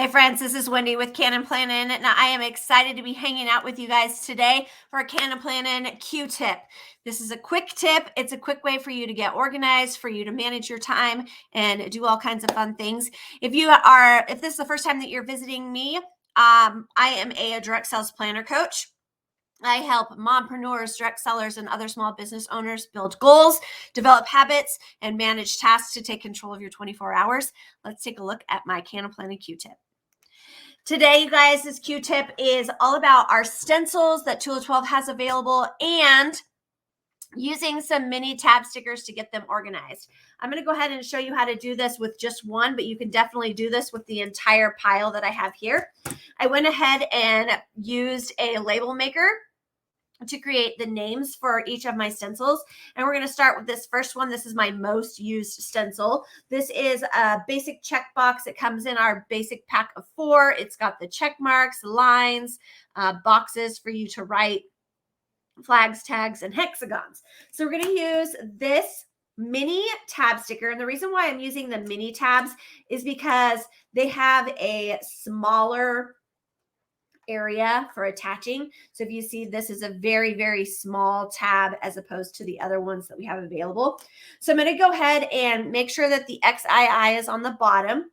Hey friends, this is Wendy with Cannin Plannin, and I am excited to be hanging out with you guys today for a Cannin Plannin Q-Tip. This is a quick tip. It's a quick way for you to get organized, for you to manage your time and do all kinds of fun things. If this is the first time that you're visiting me, I am a direct sales planner coach. I help mompreneurs, direct sellers, and other small business owners build goals, develop habits, and manage tasks to take control of your 24 hours. Let's take a look at my Cannin Plannin Q-Tip. Today, you guys, this Q-Tip is all about our stencils that Tula XII has available and using some mini tab stickers to get them organized. I'm going to go ahead and show you how to do this with just one, but you can definitely do this with the entire pile that I have here. I went ahead and used a label maker to create the names for each of my stencils. And we're going to start with this first one. This is my most used stencil. This is a basic checkbox. It comes in our basic pack of 4. It's got the check marks, lines, boxes for you to write, flags, tags, and hexagons. So we're going to use this mini tab sticker. And the reason why I'm using the mini tabs is because they have a smaller area for attaching. So if you see, this is a very, very small tab as opposed to the other ones that we have available. So I'm going to go ahead and make sure that the XII is on the bottom.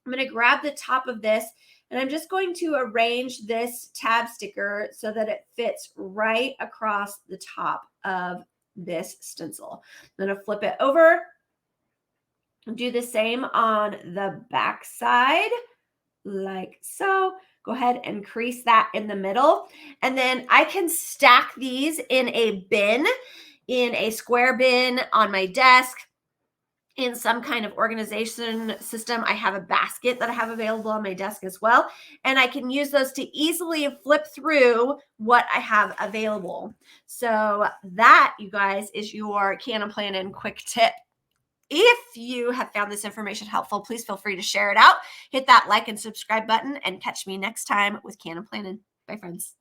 I'm going to grab the top of this and I'm just going to arrange this tab sticker so that it fits right across the top of this stencil. I'm going to flip it over. Do the same on the back side, like so. Go ahead and crease that in the middle. And then I can stack these in a bin, in a square bin on my desk, in some kind of organization system. I have a basket that I have available on my desk as well. And I can use those to easily flip through what I have available. So that, you guys, is your Cannin Plannin quick tip. If you have found this information helpful, please feel free to share it out. Hit that like and subscribe button and catch me next time with Cannin Plannin. Bye, friends.